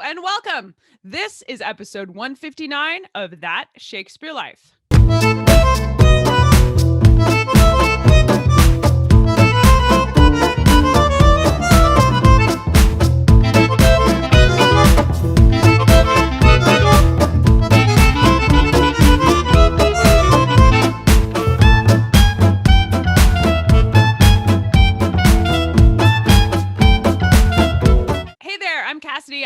And welcome. This is episode 159 of That Shakespeare Life.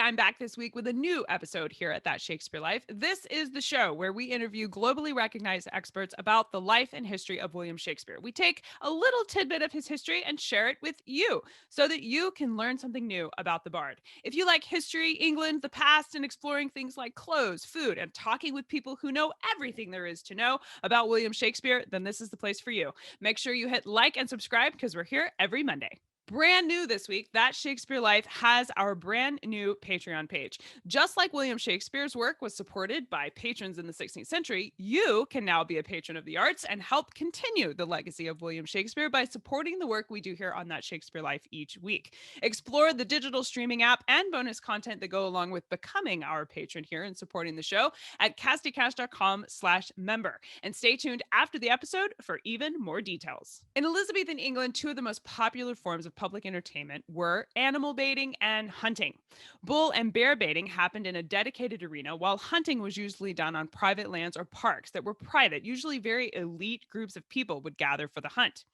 I'm back this week with a new episode here at That Shakespeare Life. This is the show where we interview globally recognized experts about the life and history of William Shakespeare. We take a little tidbit of his history and share it with you so that you can learn something new about the bard. If you like history, England, the past, and exploring things like clothes, food, and talking with people who know everything there is to know about William Shakespeare, then this is the place for you. Make sure you hit like and subscribe because we're here every Monday. Brand new this week, That Shakespeare Life has our brand new Patreon page. Just like William Shakespeare's work was supported by patrons in the 16th century, you can now be a patron of the arts and help continue the legacy of William Shakespeare by supporting the work we do here on That Shakespeare Life each week. Explore the digital streaming app and bonus content that go along with becoming our patron here and supporting the show at castycash.com/member. And stay tuned after the episode for even more details. In Elizabethan England, two of the most popular forms of public entertainment were animal baiting and hunting. Bull and bear baiting happened in a dedicated arena, while hunting was usually done on private lands or parks that were private. Usually very elite groups of people would gather for the hunt.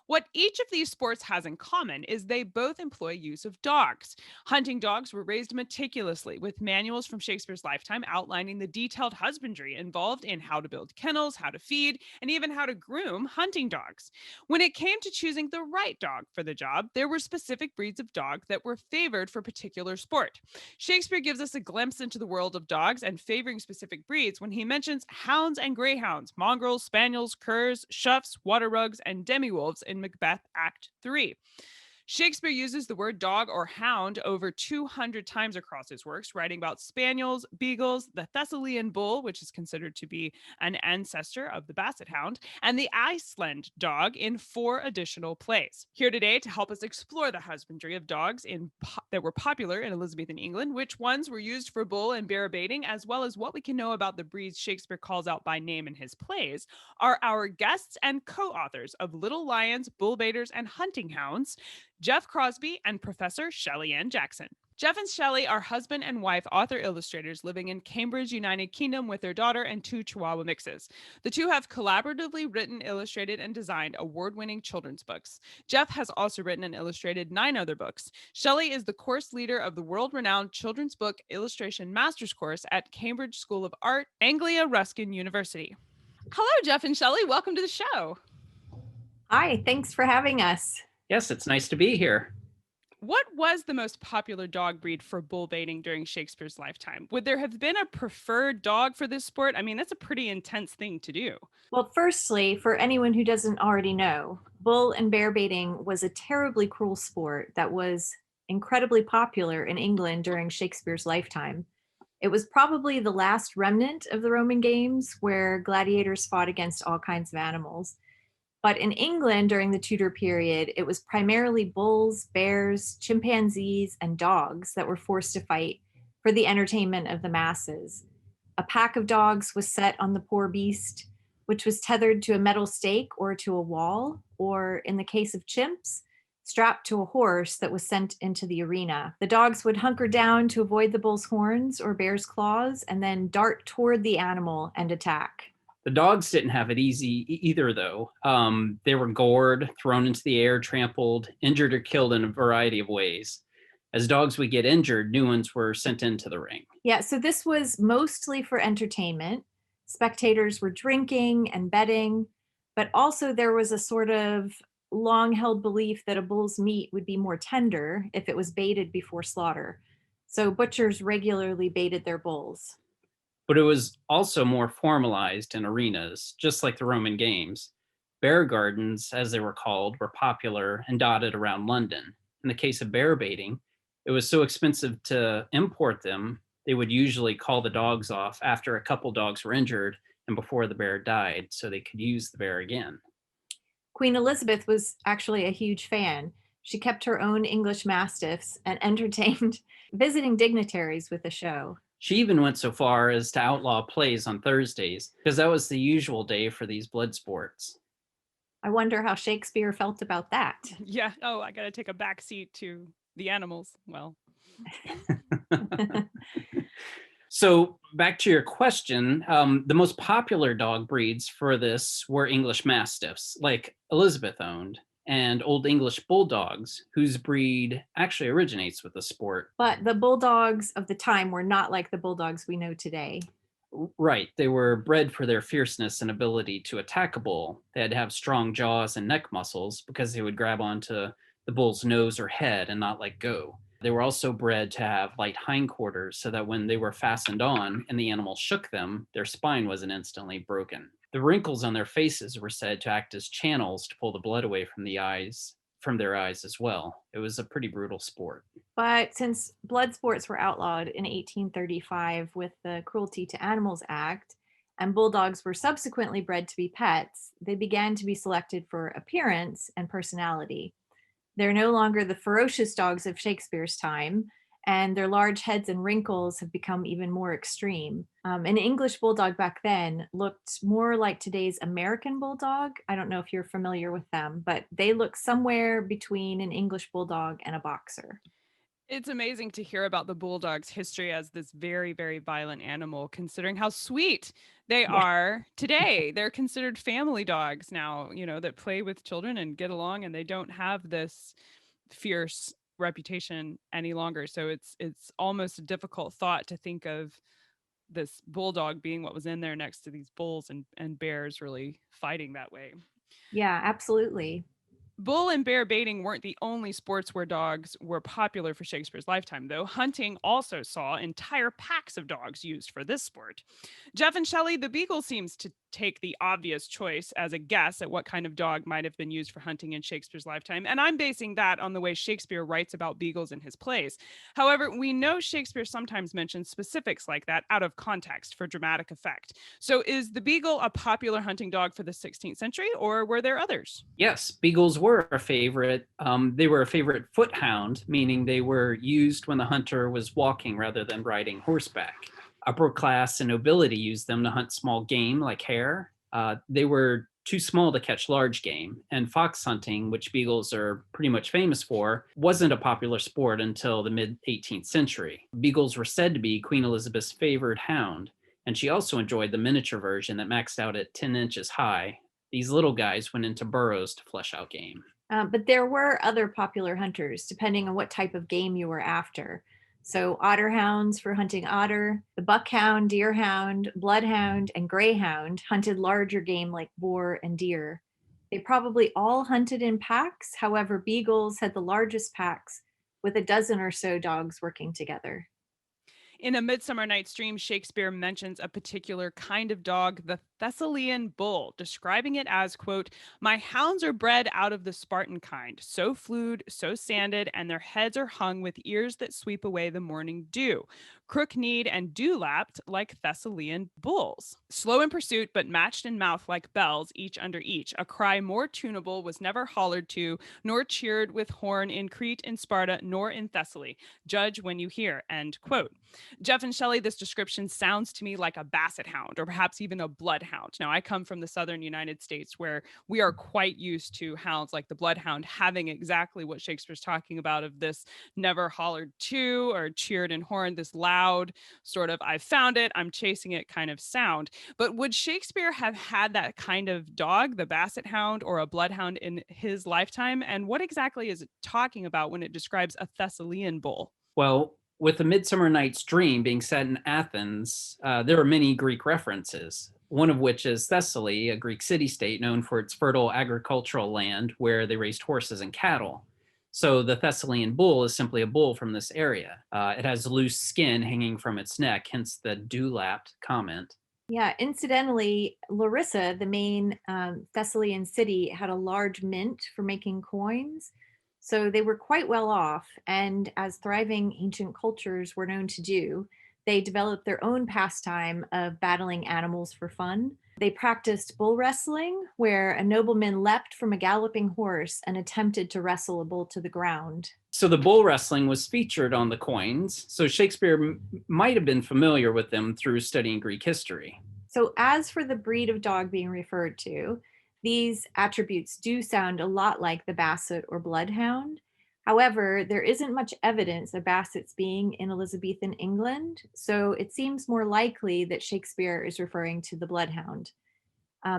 What each of these sports has in common is they both employ use of dogs. Hunting dogs were raised meticulously, with manuals from Shakespeare's lifetime outlining the detailed husbandry involved in how to build kennels, how to feed, and even how to groom hunting dogs. When it came to choosing the right dog for the job, there were specific breeds of dog that were favored for particular sport. Shakespeare gives us a glimpse into the world of dogs and favoring specific breeds when he mentions hounds and greyhounds, mongrels, spaniels, curs, shuffs, water rugs, and demi-wolves in Macbeth Act 3. Shakespeare uses the word dog or hound over 200 times across his works, writing about spaniels, beagles, the Thessalian bull, which is considered to be an ancestor of the basset hound, and the Iceland dog in 4 additional plays. Here today to help us explore the husbandry of dogs that were popular in Elizabethan England, which ones were used for bull and bear baiting, as well as what we can know about the breeds Shakespeare calls out by name in his plays, are our guests and co-authors of Little Lions, Bull Baiters, and Hunting Hounds, Jeff Crosby and Professor Shelley Ann Jackson. Jeff and Shelley are husband and wife author-illustrators living in Cambridge, United Kingdom with their daughter and 2 Chihuahua mixes. The two have collaboratively written, illustrated, and designed award-winning children's books. Jeff has also written and illustrated 9 other books. Shelley is the course leader of the world-renowned Children's Book Illustration Master's Course at Cambridge School of Art, Anglia Ruskin University. Hello, Jeff and Shelley. Welcome to the show. Hi, thanks for having us. Yes, it's nice to be here. What was the most popular dog breed for bull baiting during Shakespeare's lifetime? Would there have been a preferred dog for this sport? I mean, that's a pretty intense thing to do. Well, firstly, for anyone who doesn't already know, bull and bear baiting was a terribly cruel sport that was incredibly popular in England during Shakespeare's lifetime. It was probably the last remnant of the Roman games where gladiators fought against all kinds of animals. But in England during the Tudor period, it was primarily bulls, bears, chimpanzees, and dogs that were forced to fight for the entertainment of the masses. A pack of dogs was set on the poor beast, which was tethered to a metal stake or to a wall, or in the case of chimps, strapped to a horse that was sent into the arena. The dogs would hunker down to avoid the bull's horns or bear's claws, and then dart toward the animal and attack. The dogs didn't have it easy either, though. They were gored, thrown into the air, trampled, injured, or killed in a variety of ways. As dogs would get injured, new ones were sent into the ring. Yeah, so this was mostly for entertainment. Spectators were drinking and betting, but also there was a sort of long-held belief that a bull's meat would be more tender if it was baited before slaughter. So butchers regularly baited their bulls. But it was also more formalized in arenas, just like the Roman games. Bear gardens, as they were called, were popular and dotted around London. In the case of bear baiting, it was so expensive to import them, they would usually call the dogs off after a couple dogs were injured and before the bear died, so they could use the bear again. Queen Elizabeth was actually a huge fan. She kept her own English mastiffs and entertained visiting dignitaries with the show. She even went so far as to outlaw plays on Thursdays, because that was the usual day for these blood sports. I wonder how Shakespeare felt about that. Yeah. Oh, I got to take a back seat to the animals. Well, So back to your question, the most popular dog breeds for this were English Mastiffs, like Elizabeth owned, and Old English Bulldogs, whose breed actually originates with the sport. But the bulldogs of the time were not like the bulldogs we know today. Right, they were bred for their fierceness and ability to attack a bull. They had to have strong jaws and neck muscles because they would grab onto the bull's nose or head and not let go. They were also bred to have light hindquarters so that when they were fastened on and the animal shook them, their spine wasn't instantly broken. The wrinkles on their faces were said to act as channels to pull the blood away from their eyes as well. It was a pretty brutal sport. But since blood sports were outlawed in 1835 with the Cruelty to Animals Act, and bulldogs were subsequently bred to be pets, they began to be selected for appearance and personality. They're no longer the ferocious dogs of Shakespeare's time, and their large heads and wrinkles have become even more extreme. An English bulldog back then looked more like today's American bulldog. I don't know if you're familiar with them, but they look somewhere between an English bulldog and a boxer. it's amazing to hear about the bulldog's history as this very, very violent animal, considering how sweet they Yeah. are today. They're considered family dogs now, that play with children and get along, and they don't have this fierce reputation any longer. So it's almost a difficult thought to think of this bulldog being what was in there next to these bulls and bears really fighting that way. Yeah, absolutely. Bull and bear baiting weren't the only sports where dogs were popular for Shakespeare's lifetime, though. Hunting also saw entire packs of dogs used for this sport. Jeff and Shelley, the beagle seems to take the obvious choice as a guess at what kind of dog might have been used for hunting in Shakespeare's lifetime, and I'm basing that on the way Shakespeare writes about beagles in his plays. However, we know Shakespeare sometimes mentions specifics like that out of context for dramatic effect. So is the beagle a popular hunting dog for the 16th century, or were there others? Yes, beagles were a favorite. They were a favorite foot hound, meaning they were used when the hunter was walking rather than riding horseback. Upper class and nobility used them to hunt small game like hare. They were too small to catch large game, and fox hunting, which beagles are pretty much famous for, wasn't a popular sport until the mid 18th century. Beagles were said to be Queen Elizabeth's favored hound, and she also enjoyed the miniature version that maxed out at 10 inches high. These little guys went into burrows to flesh out game. But there were other popular hunters, depending on what type of game you were after. So, otter hounds for hunting otter, the buckhound, deerhound, bloodhound, and greyhound hunted larger game like boar and deer. They probably all hunted in packs. However, beagles had the largest packs, with a dozen or so dogs working together. In A Midsummer Night's Dream, Shakespeare mentions a particular kind of dog, the Thessalian bull, describing it as, quote, "My hounds are bred out of the Spartan kind, so flued, so sanded, and their heads are hung with ears that sweep away the morning dew, crook-kneed and dew-lapped like Thessalian bulls. Slow in pursuit, but matched in mouth like bells, each under each. A cry more tunable was never hollered to, nor cheered with horn in Crete, in Sparta, nor in Thessaly. Judge when you hear," end quote. Jeff and Shelley, this description sounds to me like a basset hound or perhaps even a bloodhound. Now, I come from the southern United States where we are quite used to hounds like the bloodhound having exactly what Shakespeare's talking about, of this never hollered to or cheered and horned, this loud sort of "I found it, I'm chasing it" kind of sound. But would Shakespeare have had that kind of dog, the basset hound or a bloodhound, in his lifetime? And what exactly is it talking about when it describes a Thessalian bull? Well, with A Midsummer Night's Dream being set in Athens, there are many Greek references, one of which is Thessaly, a Greek city-state known for its fertile agricultural land where they raised horses and cattle. So the Thessalian bull is simply a bull from this area. It has loose skin hanging from its neck, hence the dew-lapped comment. Yeah, incidentally, Larissa, the main Thessalian city, had a large mint for making coins. So they were quite well off. And as thriving ancient cultures were known to do, They developed their own pastime of battling animals for fun. They practiced bull wrestling, where a nobleman leapt from a galloping horse and attempted to wrestle a bull to the ground. So the bull wrestling was featured on the coins, so Shakespeare might have been familiar with them through studying Greek history. So, as for the breed of dog being referred to, these attributes do sound a lot like the Basset or Bloodhound. However, there isn't much evidence of Bassets being in Elizabethan England, so it seems more likely that Shakespeare is referring to the Bloodhound.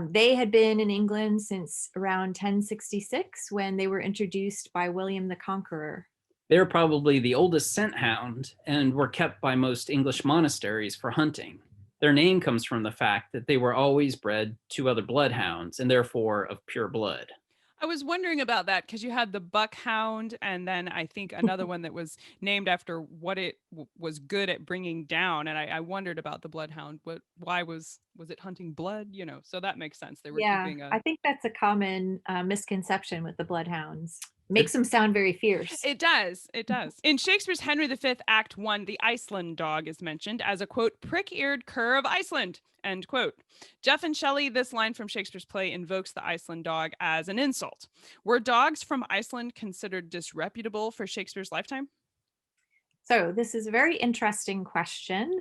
They had been in England since around 1066 when they were introduced by William the Conqueror. They're probably the oldest scent hound and were kept by most English monasteries for hunting. Their name comes from the fact that they were always bred to other bloodhounds and therefore of pure blood. I was wondering about that because you had the buckhound, and then I think another one that was named after what it was good at bringing down. And I wondered about the bloodhound. Why was it hunting blood? So that makes sense. They were Yeah, keeping I a. think that's a common misconception with the bloodhounds. Makes them sound very fierce. It does. It does. In Shakespeare's Henry V, Act 1, the Iceland dog is mentioned as a, quote, prick-eared cur of Iceland, end quote. Jeff and Shelley, this line from Shakespeare's play invokes the Iceland dog as an insult. Were dogs from Iceland considered disreputable for Shakespeare's lifetime? So, this is a very interesting question.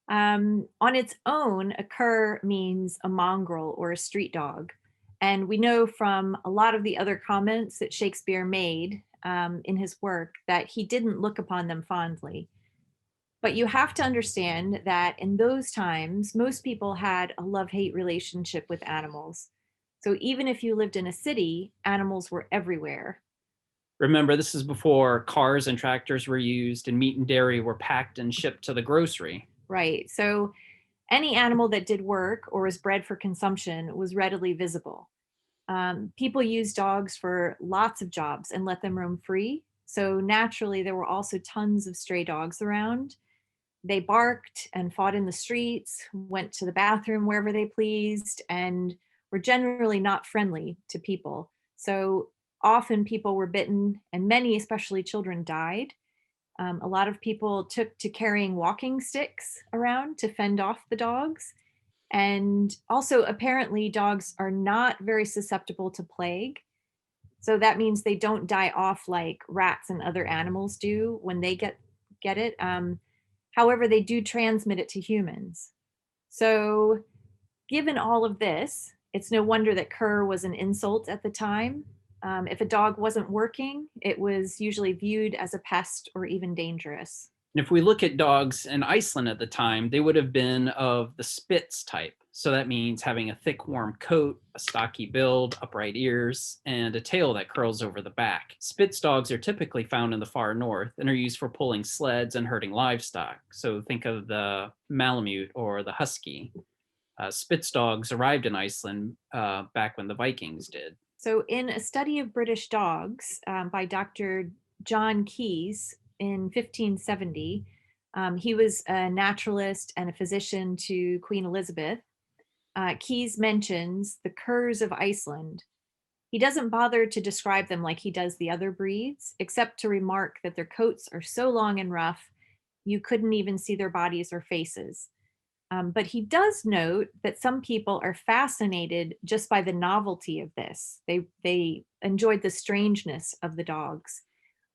On its own, a cur means a mongrel or a street dog. And we know from a lot of the other comments that Shakespeare made in his work that he didn't look upon them fondly. But you have to understand that in those times, most people had a love hate relationship with animals. So even if you lived in a city, animals were everywhere. Remember, this is before cars and tractors were used and meat and dairy were packed and shipped to the grocery. Right. So any animal that did work or was bred for consumption was readily visible. People used dogs for lots of jobs and let them roam free. So naturally, there were also tons of stray dogs around. They barked and fought in the streets, went to the bathroom wherever they pleased, and were generally not friendly to people. So often people were bitten, and many, especially children, died. A lot of people took to carrying walking sticks around to fend off the dogs. And also, apparently, dogs are not very susceptible to plague. So that means they don't die off like rats and other animals do when they get it. However, they do transmit it to humans. So, given all of this, it's no wonder that cur was an insult at the time. If a dog wasn't working, it was usually viewed as a pest or even dangerous. And if we look at dogs in Iceland at the time, they would have been of the Spitz type. So that means having a thick, warm coat, a stocky build, upright ears, and a tail that curls over the back. Spitz dogs are typically found in the far north and are used for pulling sleds and herding livestock. So think of the Malamute or the Husky. Spitz dogs arrived in Iceland back when the Vikings did. So, in a study of British dogs by Dr. John Keyes in 1570, he was a naturalist and a physician to Queen Elizabeth. Keyes mentions the curs of Iceland. He doesn't bother to describe them like he does the other breeds, except to remark that their coats are so long and rough, you couldn't even see their bodies or faces. But he does note that some people are fascinated just by the novelty of this. They enjoyed the strangeness of the dogs.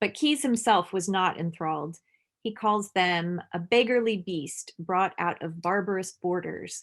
But Keyes himself was not enthralled. He calls them a beggarly beast brought out of barbarous borders.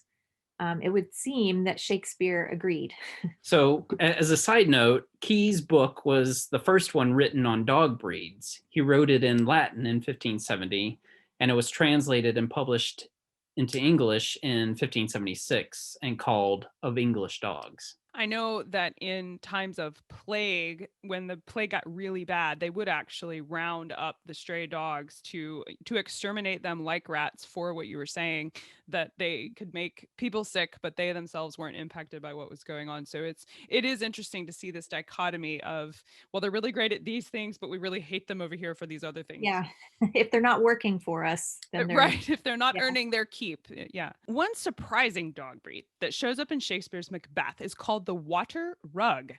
It would seem that Shakespeare agreed. So, as a side note, Keyes' book was the first one written on dog breeds. He wrote it in Latin in 1570, and it was translated and published into English in 1576 and called Of English Dogs. I know that in times of plague, when the plague got really bad, they would actually round up the stray dogs to exterminate them like rats for what you were saying, that they could make people sick, but they themselves weren't impacted by what was going on. So it is interesting to see this dichotomy of, well, they're really great at these things, but we really hate them over here for these other things. Yeah, if they're not working for us, then they're right. If they're not yeah. earning their keep. Yeah. One surprising dog breed that shows up in Shakespeare's Macbeth is called the water rug.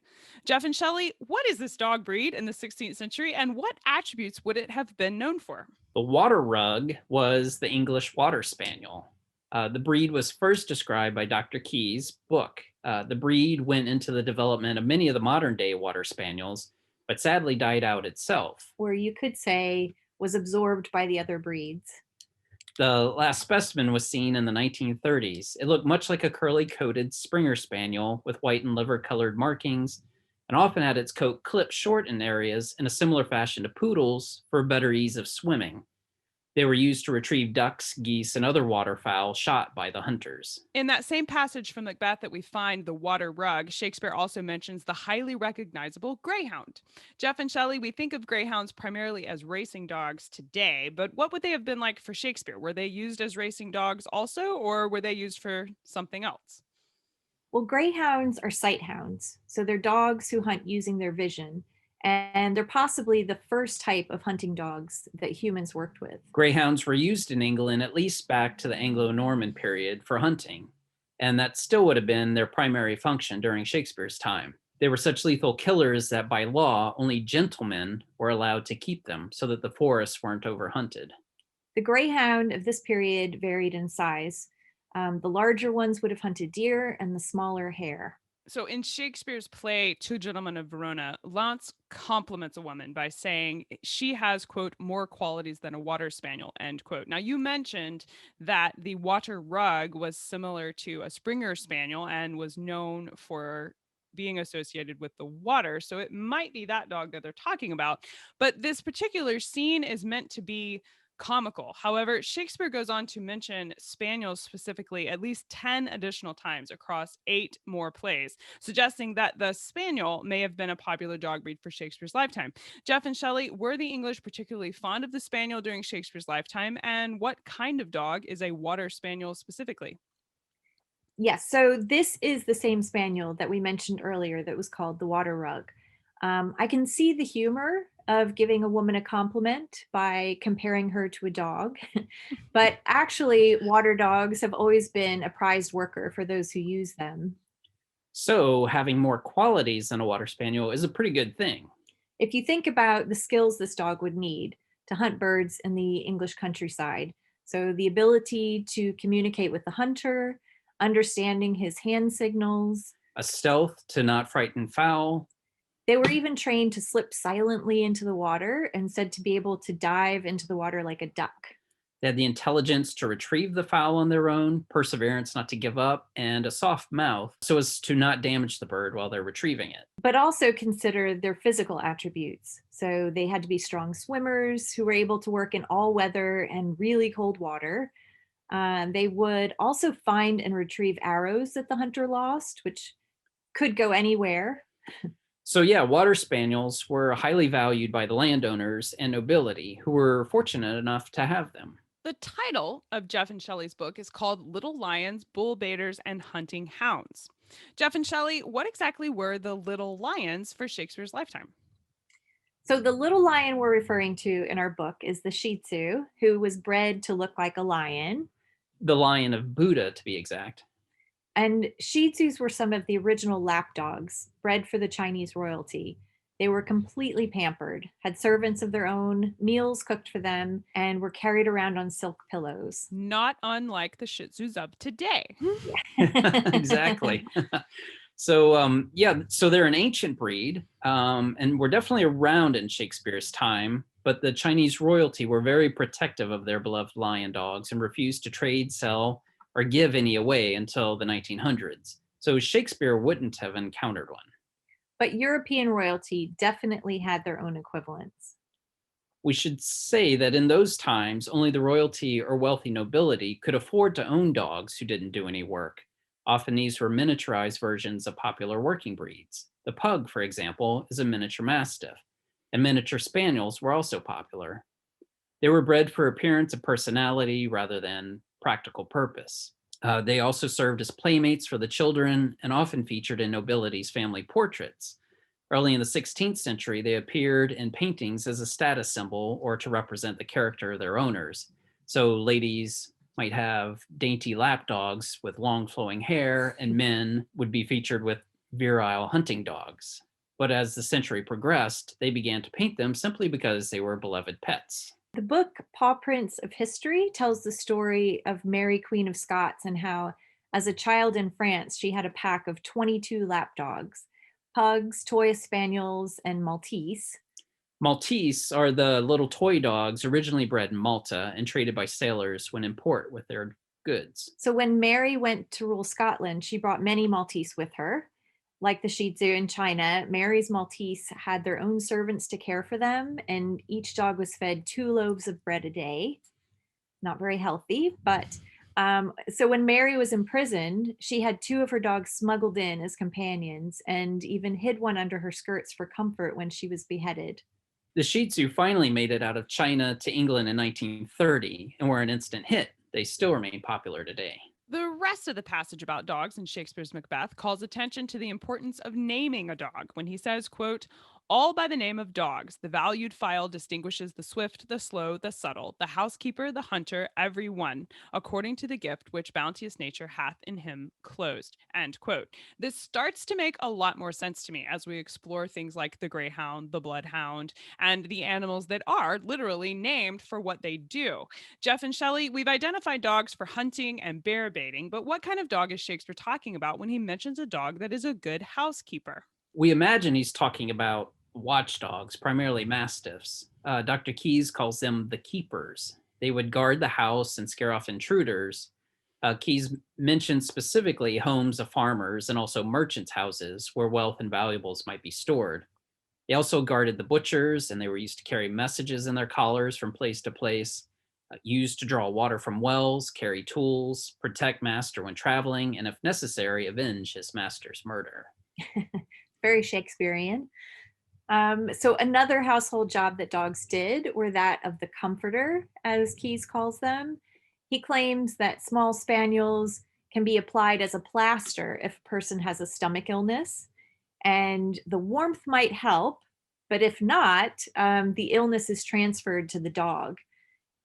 Jeff and Shelley, what is this dog breed in the 16th century and what attributes would it have been known for? The water rug was the English water spaniel. The breed was first described by Dr. Key's book. The breed went into the development of many of the modern day water spaniels, but sadly died out itself. Or you could say was absorbed by the other breeds. The last specimen was seen in the 1930s. It looked much like a curly coated Springer Spaniel with white and liver colored markings, and often had its coat clipped short in areas in a similar fashion to poodles for better ease of swimming. They were used to retrieve ducks, geese, and other waterfowl shot by the hunters. In that same passage from Macbeth that we find the water rug, Shakespeare also mentions the highly recognizable greyhound. Jeff and Shelley, we think of greyhounds primarily as racing dogs today, but what would they have been like for Shakespeare? Were they used as racing dogs also, or were they used for something else? Well, greyhounds are sight hounds, so they're dogs who hunt using their vision, and they're possibly the first type of hunting dogs that humans worked with. Greyhounds were used in England at least back to the Anglo-Norman period for hunting, and that still would have been their primary function during Shakespeare's time. They were such lethal killers that by law, only gentlemen were allowed to keep them so that the forests weren't overhunted. The greyhound of this period varied in size. The larger ones would have hunted deer and the smaller hare. So in Shakespeare's play Two Gentlemen of Verona, Lance compliments a woman by saying she has, quote, more qualities than a water spaniel, end quote. Now, you mentioned that the water rug was similar to a Springer Spaniel and was known for being associated with the water. So it might be that dog that they're talking about. But this particular scene is meant to be comical. However, Shakespeare goes on to mention spaniels specifically at least 10 additional times across 8 more plays, suggesting that the spaniel may have been a popular dog breed for Shakespeare's lifetime. Jeff and Shelley, were the English particularly fond of the spaniel during Shakespeare's lifetime? And what kind of dog is a water spaniel specifically? Yes, so this is the same spaniel that we mentioned earlier that was called the water rug. I can see the humor of giving a woman a compliment by comparing her to a dog, but actually, water dogs have always been a prized worker for those who use them. So having more qualities than a water spaniel is a pretty good thing. If you think about the skills this dog would need to hunt birds in the English countryside, so the ability to communicate with the hunter, understanding his hand signals. A stealth to not frighten fowl. They were even trained to slip silently into the water and said to be able to dive into the water like a duck. They had the intelligence to retrieve the fowl on their own, perseverance not to give up, and a soft mouth so as to not damage the bird while they're retrieving it. But also consider their physical attributes. So they had to be strong swimmers who were able to work in all weather and really cold water. They would also find and retrieve arrows that the hunter lost, which could go anywhere. So yeah, water spaniels were highly valued by the landowners and nobility who were fortunate enough to have them. The title of Jeff and Shelley's book is called Little Lions, Bull Baiters, and Hunting Hounds. Jeff and Shelley, what exactly were the little lions for Shakespeare's lifetime? So the little lion we're referring to in our book is the Shih Tzu, who was bred to look like a lion. The Lion of Buddha, to be exact. And Shih Tzus were some of the original lap dogs bred for the Chinese royalty. They were completely pampered, had servants of their own, meals cooked for them, and were carried around on silk pillows. Not unlike the Shih Tzus of today. Exactly. So they're an ancient breed, and were definitely around in Shakespeare's time, but the Chinese royalty were very protective of their beloved lion dogs and refused to trade, sell, or give any away until the 1900s. So Shakespeare wouldn't have encountered one. But European royalty definitely had their own equivalents. We should say that in those times, only the royalty or wealthy nobility could afford to own dogs who didn't do any work. Often these were miniaturized versions of popular working breeds. The pug, for example, is a miniature mastiff, and miniature spaniels were also popular. They were bred for appearance and personality rather than practical purpose. They also served as playmates for the children and often featured in nobility's family portraits. Early in the 16th century, they appeared in paintings as a status symbol or to represent the character of their owners. So ladies might have dainty lapdogs with long flowing hair, and men would be featured with virile hunting dogs. But as the century progressed, they began to paint them simply because they were beloved pets. The book Paw Prints of History tells the story of Mary, Queen of Scots, and how, as a child in France, she had a pack of 22 lapdogs, pugs, toy spaniels, and Maltese. Maltese are the little toy dogs originally bred in Malta and traded by sailors when in port with their goods. So when Mary went to rule Scotland, she brought many Maltese with her. Like the Shih Tzu in China, Mary's Maltese had their own servants to care for them, and each dog was fed 2 loaves of bread a day. Not very healthy, but so when Mary was imprisoned, she had 2 of her dogs smuggled in as companions and even hid one under her skirts for comfort when she was beheaded. The Shih Tzu finally made it out of China to England in 1930 and were an instant hit. They still remain popular today. The rest of the passage about dogs in Shakespeare's Macbeth calls attention to the importance of naming a dog when he says, quote, all by the name of dogs, the valued file distinguishes the swift, the slow, the subtle, the housekeeper, the hunter, every one, according to the gift which bounteous nature hath in him closed, end quote. This starts to make a lot more sense to me as we explore things like the greyhound, the bloodhound, and the animals that are literally named for what they do. Jeff and Shelley, we've identified dogs for hunting and bear baiting, but what kind of dog is Shakespeare talking about when he mentions a dog that is a good housekeeper? We imagine he's talking about watchdogs, primarily mastiffs. Dr. Keyes calls them the keepers. They would guard the house and scare off intruders. Keyes mentions specifically homes of farmers and also merchants' houses where wealth and valuables might be stored. They also guarded the butchers, and they were used to carry messages in their collars from place to place, used to draw water from wells, carry tools, protect master when traveling, and if necessary, avenge his master's murder. Very Shakespearean. So another household job that dogs did were that of the comforter, as Keyes calls them. He claims that small spaniels can be applied as a plaster if a person has a stomach illness, and the warmth might help, but if not, the illness is transferred to the dog.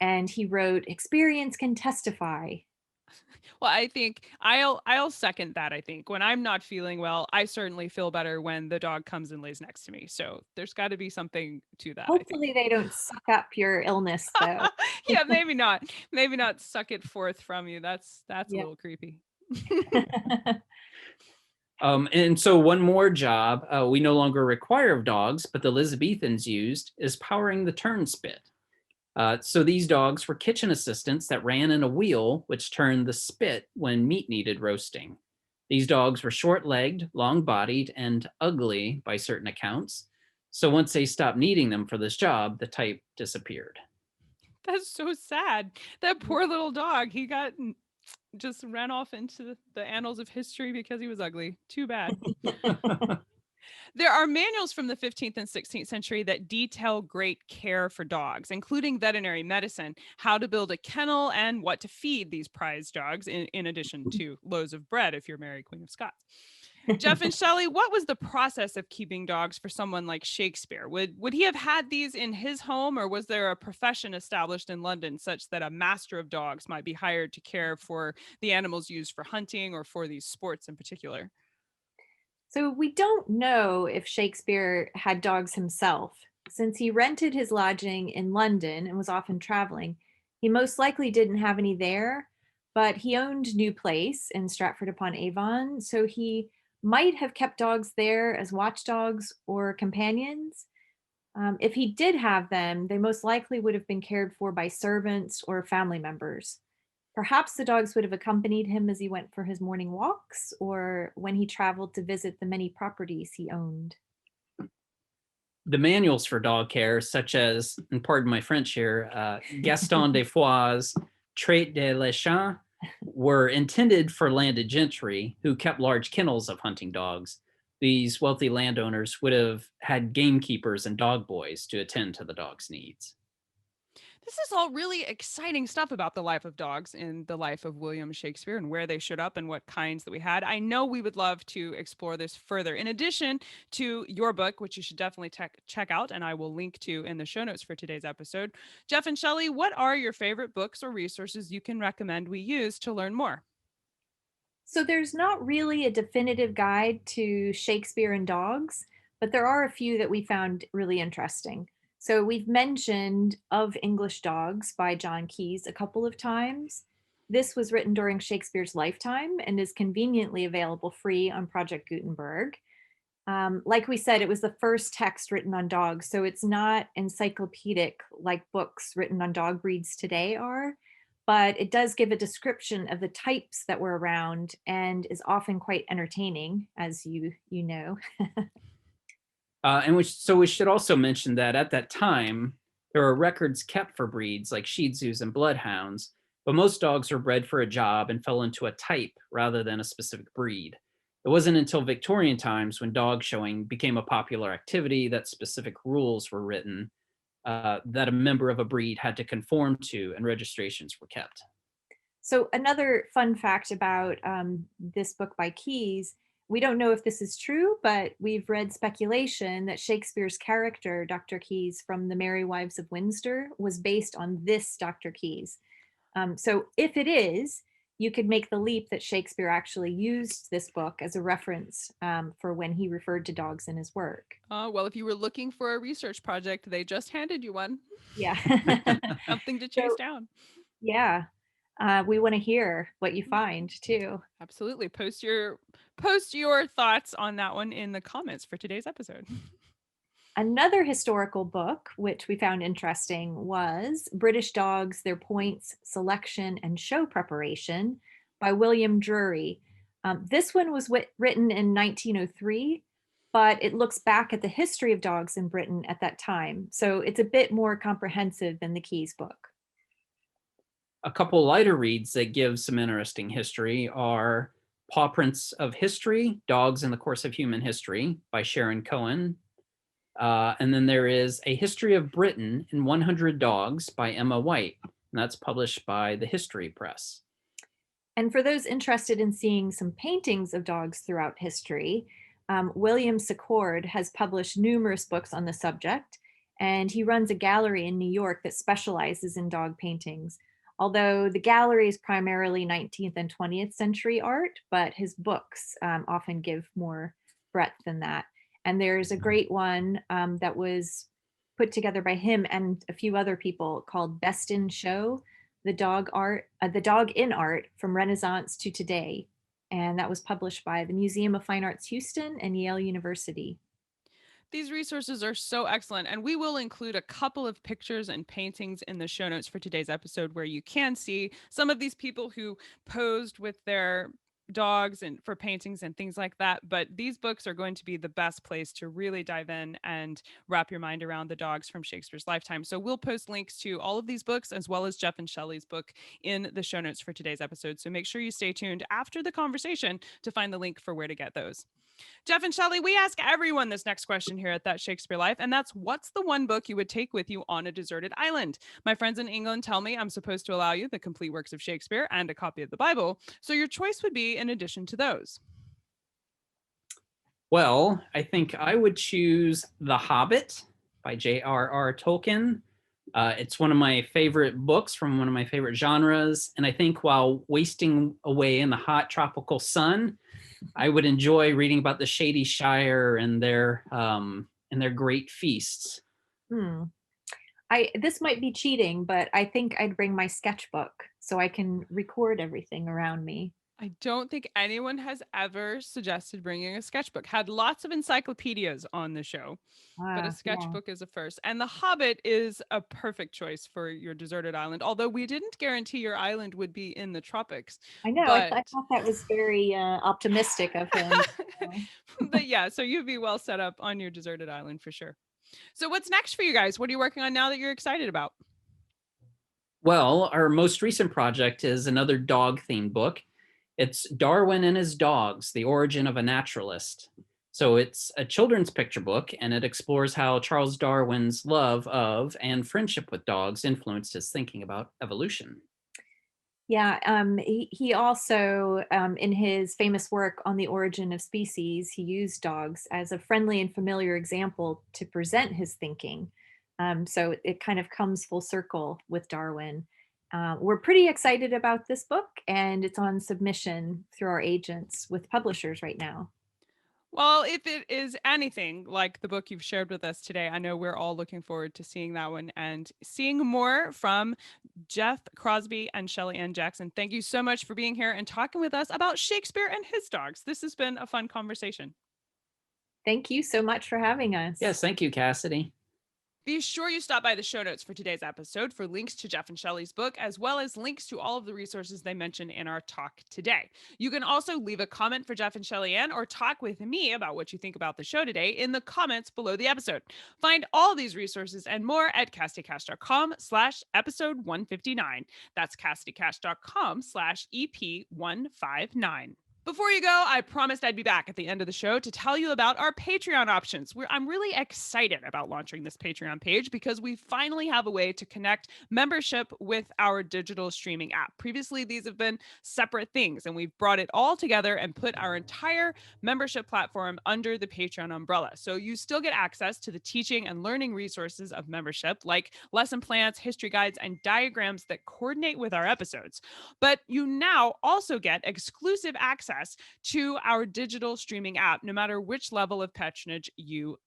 And he wrote, "Experience can testify." Well, I think I'll second that. I think when I'm not feeling well, I certainly feel better when the dog comes and lays next to me. So there's got to be something to that, I think. Hopefully, they don't suck up your illness, though. Yeah, maybe not. Maybe not suck it forth from you. That's a Yeah. little creepy. And so one more job we no longer require of dogs, but the Elizabethans used, is powering the turnspit. So these dogs were kitchen assistants that ran in a wheel which turned the spit when meat needed roasting. These dogs were short-legged, long-bodied, and ugly by certain accounts. So once they stopped needing them for this job, the type disappeared. That's so sad. That poor little dog. He got just ran off into the annals of history because he was ugly. Too bad. There are manuals from the 15th and 16th century that detail great care for dogs, including veterinary medicine, how to build a kennel, and what to feed these prized dogs, in addition to loaves of bread if you're Mary, Queen of Scots. Jeff and Shelley, what was the process of keeping dogs for someone like Shakespeare? Would he have had these in his home, or was there a profession established in London such that a master of dogs might be hired to care for the animals used for hunting or for these sports in particular? So we don't know if Shakespeare had dogs himself. Since he rented his lodging in London and was often traveling, he most likely didn't have any there, but he owned New Place in Stratford upon Avon, so he might have kept dogs there as watchdogs or companions. If he did have them, they most likely would have been cared for by servants or family members. Perhaps the dogs would have accompanied him as he went for his morning walks or when he traveled to visit the many properties he owned. The manuals for dog care, such as, and pardon my French here, Gaston de Foix' Trait de les Chiens, were intended for landed gentry who kept large kennels of hunting dogs. These wealthy landowners would have had gamekeepers and dog boys to attend to the dog's needs. This is all really exciting stuff about the life of dogs in the life of William Shakespeare and where they showed up and what kinds that we had. I know we would love to explore this further. In addition to your book, which you should definitely check out, and I will link to in the show notes for today's episode. Jeff and Shelley, what are your favorite books or resources you can recommend we use to learn more? So there's not really a definitive guide to Shakespeare and dogs, but there are a few that we found really interesting. So we've mentioned Of English Dogs by John Keyes a couple of times. This was written during Shakespeare's lifetime and is conveniently available free on Project Gutenberg. Like we said, it was the first text written on dogs, so it's not encyclopedic like books written on dog breeds today are, but it does give a description of the types that were around and is often quite entertaining, as you know. So we should also mention that at that time, there were records kept for breeds like Shih Tzus and Bloodhounds, but most dogs were bred for a job and fell into a type rather than a specific breed. It wasn't until Victorian times when dog showing became a popular activity that specific rules were written that a member of a breed had to conform to and registrations were kept. So another fun fact about this book by Keyes, we don't know if this is true, but we've read speculation that Shakespeare's character, Dr. Keyes from The Merry Wives of Windsor, was based on this Dr. Keyes. So if it is, you could make the leap that Shakespeare actually used this book as a reference for when he referred to dogs in his work. Well, if you were looking for a research project, they just handed you one. Yeah. Something to chase So, down. yeah. We want to hear what you find too. Absolutely. Post your thoughts on that one in the comments for today's episode. Another historical book, which we found interesting, was British Dogs, Their Points, Selection, and Show Preparation by William Drury. This one was written in 1903, but it looks back at the history of dogs in Britain at that time. So it's a bit more comprehensive than the Keyes book. A couple lighter reads that give some interesting history are Paw Prints of History, Dogs in the Course of Human History by Sharon Cohen. And then there is A History of Britain in 100 Dogs by Emma White, and that's published by the History Press. And for those interested in seeing some paintings of dogs throughout history, William Secord has published numerous books on the subject, and he runs a gallery in New York that specializes in dog paintings. Although the gallery is primarily 19th and 20th century art, but his books often give more breadth than that. And there's a great one that was put together by him and a few other people called Best in Show, the dog in art from Renaissance to today. And that was published by the Museum of Fine Arts Houston and Yale University. These resources are so excellent, and we will include a couple of pictures and paintings in the show notes for today's episode where you can see some of these people who posed with their dogs and for paintings and things like that. But these books are going to be the best place to really dive in and wrap your mind around the dogs from Shakespeare's lifetime. So we'll post links to all of these books as well as Jeff and Shelley's book in the show notes for today's episode. So make sure you stay tuned after the conversation to find the link for where to get those. Jeff and Shelley, we ask everyone this next question here at That Shakespeare Life, and that's what's the one book you would take with you on a deserted island? My friends in England tell me I'm supposed to allow you the complete works of Shakespeare and a copy of the Bible, so your choice would be in addition to those. Well, I think I would choose The Hobbit by J.R.R. Tolkien. It's one of my favorite books from one of my favorite genres, and I think while wasting away in the hot tropical sun, I would enjoy reading about the Shady Shire and their great feasts. This might be cheating, but I think I'd bring my sketchbook so I can record everything around me. I don't think anyone has ever suggested bringing a sketchbook. Had lots of encyclopedias on the show, but a Yeah. sketchbook is a first. And The Hobbit is a perfect choice for your deserted island, although we didn't guarantee your island would be in the tropics. I know. I But thought that was very optimistic of him. but yeah, so you'd be well set up on your deserted island for sure. So what's next for you guys? What are you working on now that you're excited about? Well, our most recent project is another dog-themed book. It's Darwin and His Dogs, The Origin of a Naturalist. So it's a children's picture book, and it explores how Charles Darwin's love of and friendship with dogs influenced his thinking about evolution. Yeah, he also, in his famous work on the origin of species, he used dogs as a friendly and familiar example to present his thinking. So it kind of comes full circle with Darwin. We're pretty excited about this book, and it's on submission through our agents with publishers right now. Well, if it is anything like the book you've shared with us today, I know we're all looking forward to seeing that one and seeing more from Jeff Crosby and Shelley Ann Jackson. Thank you so much for being here and talking with us about Shakespeare and his dogs. This has been a fun conversation. Thank you so much for having us. Yes, thank you, Cassidy. Be sure you stop by the show notes for today's episode for links to Jeff and Shelley's book, as well as links to all of the resources they mentioned in our talk today. You can also leave a comment for Jeff and Shelley Ann or talk with me about what you think about the show today in the comments below the episode. Find all these resources and more at cassidycash.com/episode 159. That's cassidycash.com/EP159. Before you go, I promised I'd be back at the end of the show to tell you about our Patreon options. I'm really excited about launching this Patreon page because we finally have a way to connect membership with our digital streaming app. Previously, these have been separate things, and we've brought it all together and put our entire membership platform under the Patreon umbrella. So you still get access to the teaching and learning resources of membership, like lesson plans, history guides, and diagrams that coordinate with our episodes. But you now also get exclusive access to our digital streaming app, no matter which level of patronage you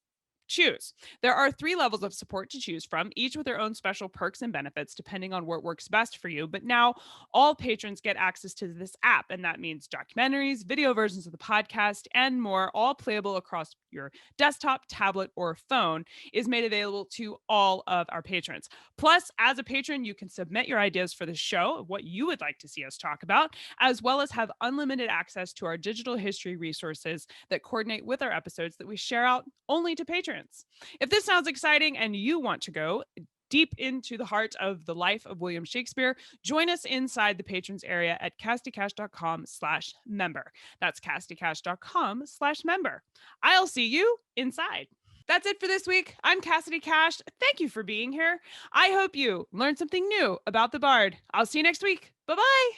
choose. There are 3 levels of support to choose from, each with their own special perks and benefits depending on what works best for you. But now all patrons get access to this app, and that means documentaries, video versions of the podcast, and more, all playable across your desktop, tablet, or phone, is made available to all of our patrons. Plus, as a patron, you can submit your ideas for the show, what you would like to see us talk about, as well as have unlimited access to our digital history resources that coordinate with our episodes that we share out only to patrons. If this sounds exciting and you want to go deep into the heart of the life of William Shakespeare, join us inside the patrons area at cassidycash.com/member. That's cassidycash.com/member. I'll see you inside. That's it for this week. I'm Cassidy Cash. Thank you for being here. I hope you learned something new about the Bard. I'll see you next week. Bye-bye.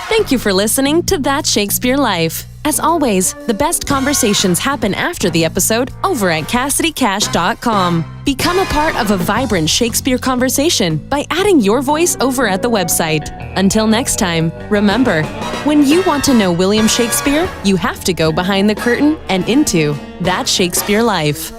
Thank you for listening to That Shakespeare Life. As always, the best conversations happen after the episode over at CassidyCash.com. Become a part of a vibrant Shakespeare conversation by adding your voice over at the website. Until next time, remember, when you want to know William Shakespeare, you have to go behind the curtain and into That Shakespeare Life.